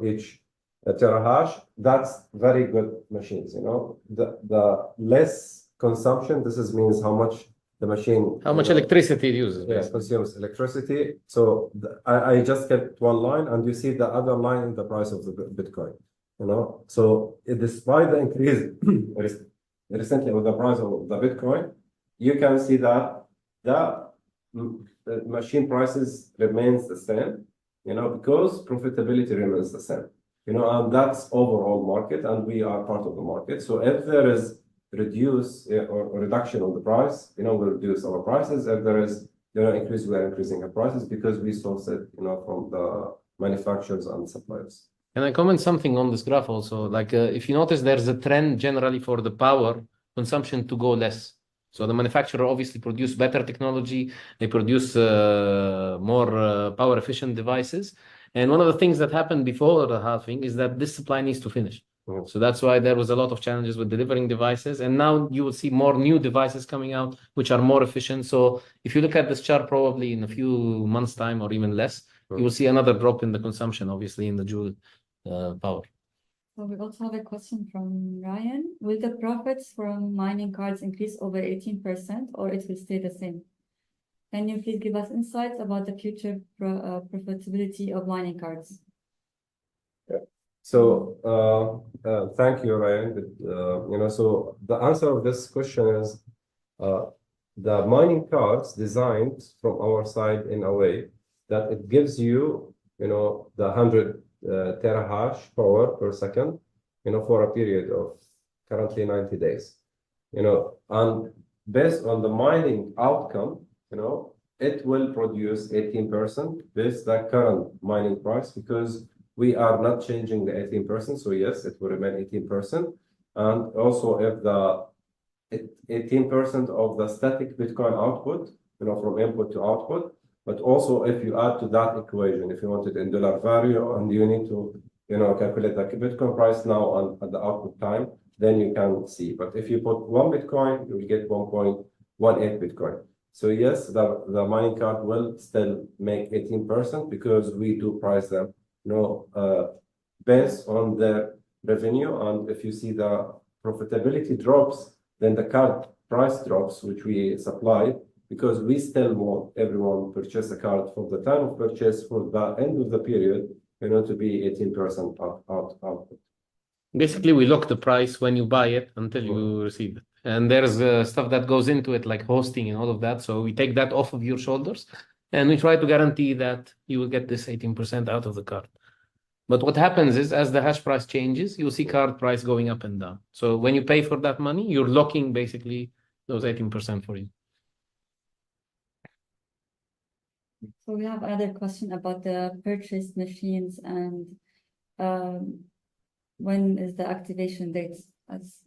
each terahash. That's very good machines. The less consumption. This means how much the machine, how much electricity it uses. Yes, consumes electricity. So I just kept one line, and you see the other line in the price of the Bitcoin. So despite the increase recently of the price of the Bitcoin, you can see that the machine prices remains the same, because profitability remains the same, and that's overall market, and we are part of the market. So if there is reduction of the price, we'll reduce our prices. If there is increase, we are increasing our prices because we source it, from the manufacturers and suppliers. Can I comment something on this graph also? Like if you notice, there's a trend generally for the power consumption to go less. So the manufacturer obviously produce better technology. They produce more power efficient devices. And one of the things that happened before the halving is that this supply needs to finish. So that's why there was a lot of challenges with delivering devices. And now you will see more new devices coming out, which are more efficient. So if you look at this chart, probably in a few months' time or even less, you will see another drop in the consumption, obviously, in the joule power. So we also have a question from Ryan. Will the profits from mining cards increase over 18%, or it will stay the same? Can you please give us insights about the future profitability of mining cards? So thank you, Ryan. So the answer of this question is the mining cards designed from our side in a way that it gives you, the 100 terahash power per second, for a period of currently 90 days, and based on the mining outcome, it will produce 18% based the current mining price, because we are not changing the 18%. So yes, it will remain 18%. And also if the 18% of the static Bitcoin output, from input to output, but also if you add to that equation, if you want it in dollar value, and you need to, calculate the Bitcoin price now and at the output time, then you can see. But if you put 1 Bitcoin, you will get 1.18 Bitcoin. So yes, the mining card will still make 18% because we do price them, based on their revenue. And if you see the profitability drops, then the card price drops, which we supply, because we still want everyone to purchase a card for the time of purchase for the end of the period, to be 18% output. Basically, we lock the price when you buy it until you receive it. And there's stuff that goes into it, like hosting and all of that. So we take that off of your shoulders, and we try to guarantee that you will get this 18% out of the card. But what happens is, as the hash price changes, you'll see card price going up and down. So when you pay for that money, you're locking basically those 18% for you. So we have another question about the purchased machines and when is the activation date, as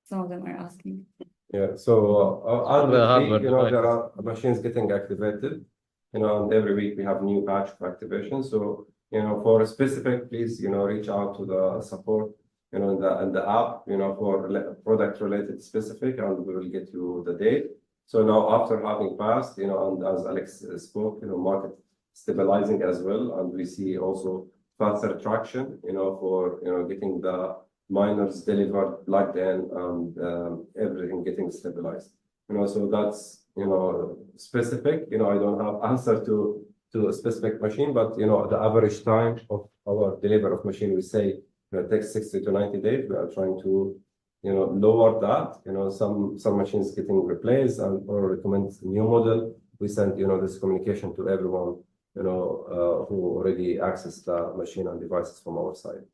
some of them are asking. Yeah, so there are machines getting activated, and every week we have new batch of activation. So, for a specific, please, reach out to the support, in the app, for product related specific, and we will get you the date. So now after having passed, and as Alex spoke, market stabilizing as well, and we see also faster traction, for, getting the miners delivered, plugged in, and everything getting stabilized. So that's, specific, I don't have answer to a specific machine, but, the average time of our delivery of machine, we say, it takes 60 to 90 days. We are trying to, lower that, some machines getting replaced or recommend new model. We send, this communication to everyone, who already access the machine and devices from our side.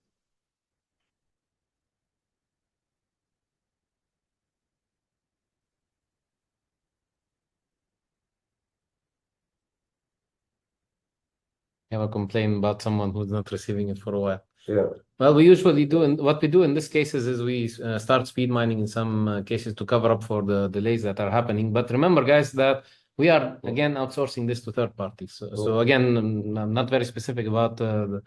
have a complaint about someone who's not receiving it for a while. Yeah. Well, we usually do, and what we do in this cases is we start speed mining in some cases to cover up for the delays that are happening. But remember, guys, that we are again outsourcing this to third parties. So again, I'm not very specific about the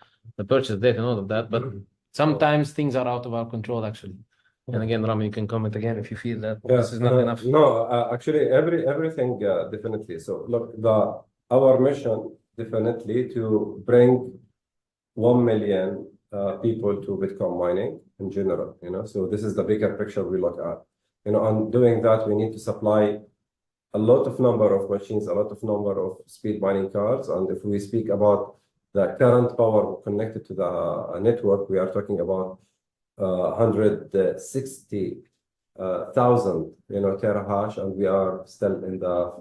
purchase date and all of that, but sometimes things are out of our control, actually. And again, Rami, you can comment again if you feel that this is not enough. No, actually, everything definitely. So look, our mission definitely to bring 1 million people to Bitcoin mining in general. So this is the bigger picture we look at. On doing that, we need to supply a lot of number of machines, a lot of number of speed mining cards. And if we speak about the current power connected to the network, we are talking about 160,000 terahash, and we are still in the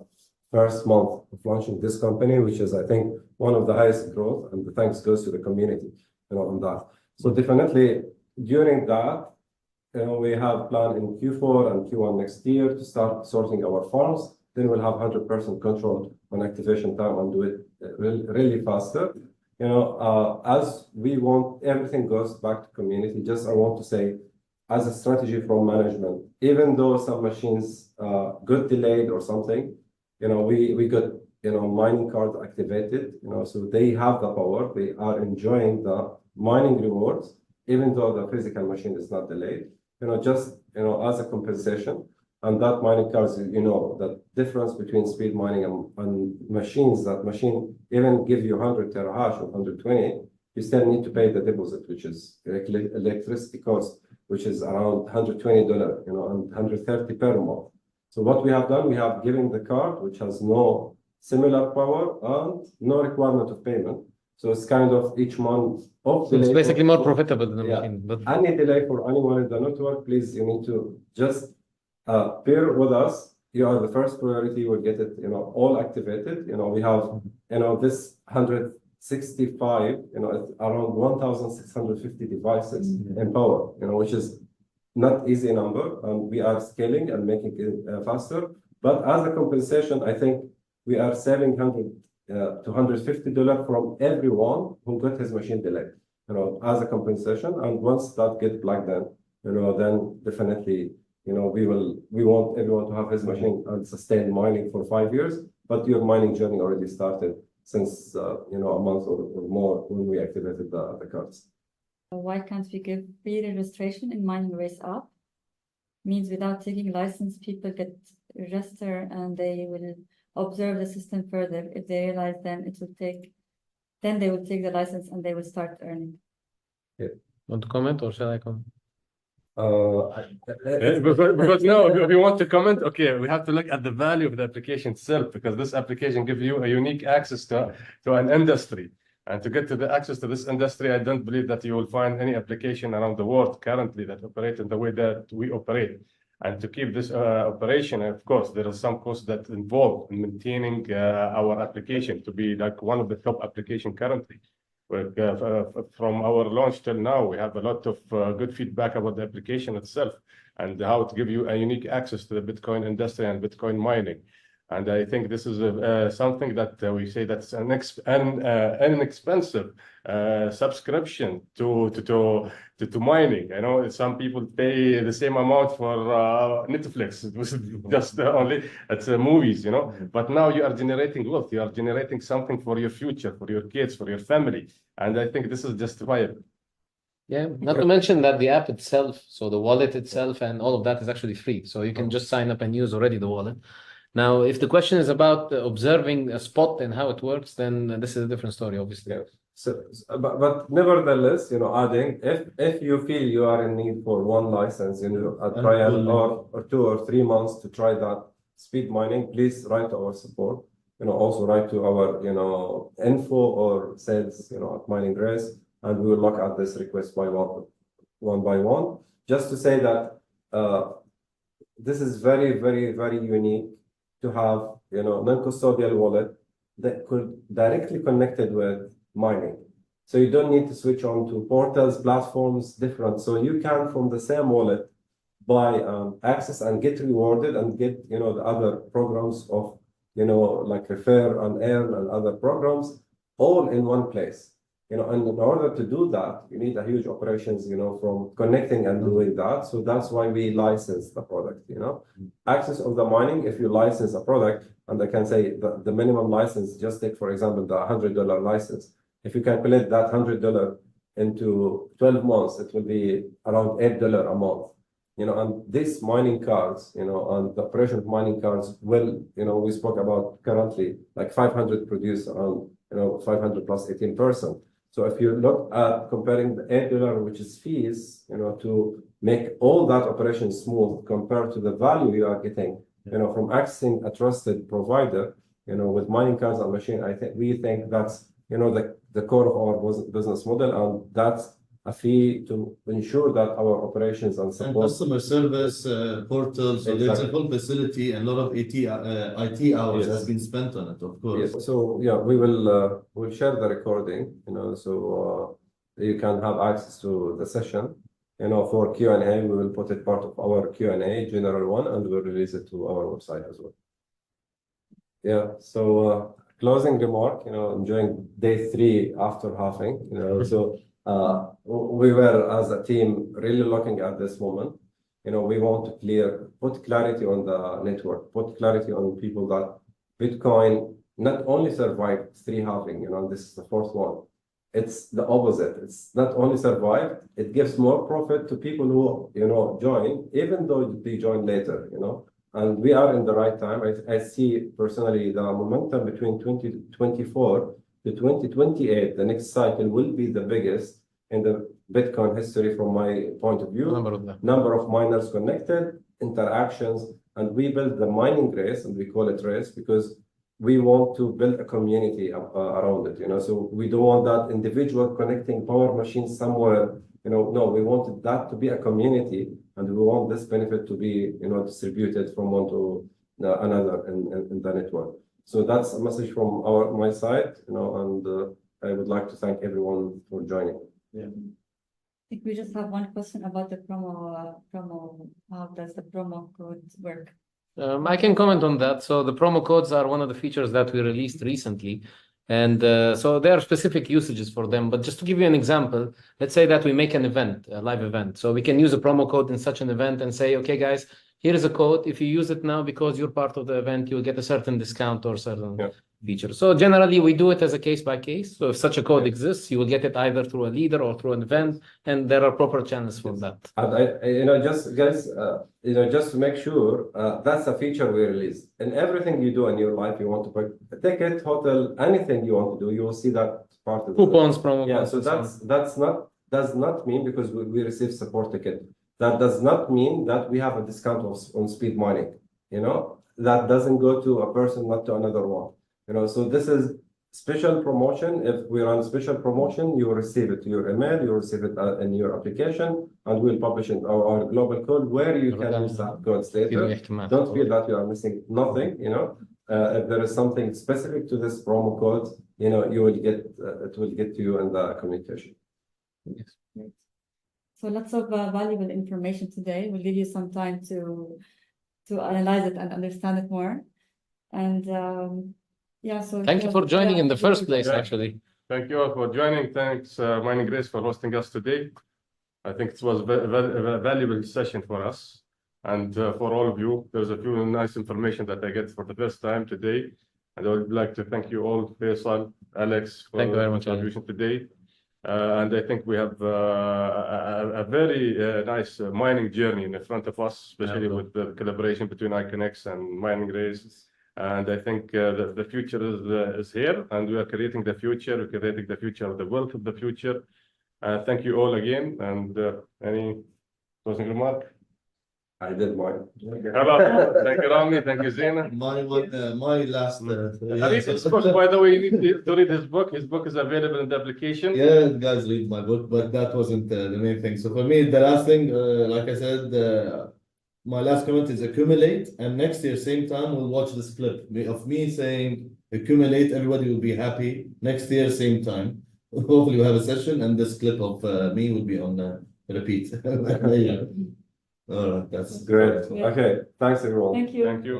first month of launching this company, which is, I think, one of the highest growth, and the thanks goes to the community on that. So definitely during that, we have planned in Q4 and Q1 next year to start sorting our farms. Then we'll have 100% control on activation time and do it really faster. As we want, everything goes back to community. Just I want to say, as a strategy from management, even though some machines got delayed or something, we got mining cards activated. So they have the power. They are enjoying the mining rewards, even though the physical machine is not delayed. Just as a compensation. And that mining cards, the difference between speed mining and machines, that machine even give you 100 terahash or 120, you still need to pay the deposit, which is electricity cost, which is around $120, and 130 per month. So what we have done, we have given the card, which has no similar power and no requirement of payment. So it's kind of each month of delay. It's basically more profitable than the machine. But any delay for anyone in the network, please, you need to just pair with us. You are the first priority. We'll get it, all activated. We have, this 165, around 1,650 devices in power, which is not easy number, and we are scaling and making it faster. But as a compensation, I think we are saving $100 to $150 from everyone who got his machine delayed, as a compensation. And once that gets plugged in, then definitely, we want everyone to have his machine and sustain mining for 5 years. But your mining journey already started since a month or more when we activated the cards. Why can't we give free registration in Mining Race app? Means without taking license, people get register and they will observe the system further. If they realize then they will take the license and they will start earning. want to comment or shall I comment? Because no, if you want to comment, okay, we have to look at the value of the application itself, because this application gives you a unique access to an industry. And to get to the access to this industry, I don't believe that you will find any application around the world currently that operate in the way that we operate. And to keep this operation, of course, there are some costs that involve in maintaining our application to be like one of the top application currently. From our launch till now, we have a lot of good feedback about the application itself and how to give you a unique access to the Bitcoin industry and Bitcoin mining. And I think this is something that we say that's an inexpensive subscription to mining. I know some people pay the same amount for Netflix. It was just only it's movies, But now you are generating wealth. You are generating something for your future, for your kids, for your family. And I think this is justifiable. Yeah, not to mention that the app itself, so the wallet itself and all of that is actually free. So you can just sign up and use already the wallet. Now, if the question is about observing a spot and how it works, then this is a different story, obviously. Yeah. But nevertheless, adding, if you feel you are in need for one license, a trial or 2 or 3 months to try that speed mining, please write to our support. Also write to our, info or sales, at Mining Race, and we will look at this request one by one. Just to say that this is very, very, very unique to have, non-custodial wallet that could directly connected with mining. So you don't need to switch on to portals, platforms, different. So you can, from the same wallet, buy access and get rewarded and get, the other programs of, like Refer and Earn and other programs. all in one place. And in order to do that, you need a huge operations, from connecting and doing that. So that's why we license the product, Access of the mining, if you license a product, and I can say the minimum license, just take, for example, the $100 license. If you calculate that $100 into 12 months, it will be around $8 a month. And these mining cards, and the operation of mining cards will, we spoke about currently, like 500 produce around, 500 plus 18%. So if you look at comparing the $8, which is fees, to make all that operation smooth compared to the value you are getting, from accessing a trusted provider, with mining cards and machine, we think that's, the core of our business model, and that's a fee to ensure that our operations and support. And customer service portals, so there's a whole facility and a lot of IT hours has been spent on it, of course. Yes. So yeah, we'll share the recording, so you can have access to the session. For Q&A, we will put it part of our Q&A, general one, and we'll release it to our website as well. Yeah, so closing remark, enjoying day 3 after halving, so we were as a team really looking at this moment. We want to put clarity on the network, put clarity on people that Bitcoin not only survived 3 halving, this is the 4th one. It's the opposite. It's not only survived, it gives more profit to people who, join, even though they join later, and we are in the right time. I see personally the momentum between 2024 to 2028, the next cycle will be the biggest in the Bitcoin history from my point of view. Number of miners connected, interactions, and we build the mining race, and we call it race because we want to build a community around it, so we don't want that individual connecting power machines somewhere, no, we wanted that to be a community, and we want this benefit to be, distributed from one to another in the network. So that's a message from my side, and I would like to thank everyone for joining. Yeah. I think we just have one question about the promo. How does the promo code work? I can comment on that. So the promo codes are one of the features that we released recently. And so there are specific usages for them. But just to give you an example, let's say that we make an event, a live event. So we can use a promo code in such an event and say, okay, guys, here is a code. If you use it now because you're part of the event, you'll get a certain discount or certain feature. So generally, we do it as a case by case. So if such a code exists, you will get it either through a leader or through an event, and there are proper channels for that. And just guys, just to make sure, that's a feature we released. In everything you do in your life, you want to put a ticket, hotel, anything you want to do, you will see that part of coupons, promo. Yeah, so does not mean because we receive support ticket. That does not mean that we have a discount on speed mining. That doesn't go to a person, not to another one. So this is special promotion. If we run special promotion, you will receive it to your email, you will receive it in your application, and we'll publish it our global code where you can use that codes later. Don't feel that you are missing nothing. If there is something specific to this promo code, you will get it will get to you in the communication. Yes. Great. So lots of valuable information today. We'll give you some time to analyze it and understand it more. And so thank you for joining in the first place, actually. Thank you all for joining. Thanks, Mining Grace, for hosting us today. I think it was a valuable session for us. And for all of you, there's a few nice information that I get for the first time today. And I would like to thank you all, Faisal, Alex, for your contribution today. And I think we have a very nice mining journey in front of us, especially with the collaboration between iConnex and Mining Grace. And I think the future is here, and we are creating the future. We're creating the future of the wealth of the future. Thank you all again. And any closing remark? I did mine. Thank you, Rami. Thank you, Zena. My last. Read his book, by the way. You need to read his book. His book is available in the application. Yeah, guys, read my book, but that wasn't the main thing. So for me, the last thing, like I said, my last comment is accumulate, and next year, same time, we'll watch this clip of me saying accumulate. Everybody will be happy. Next year, same time. Hopefully, we'll have a session, and this clip of me will be on repeat. Yeah. All right, that's great. Okay, thanks everyone. Thank you. Thank you.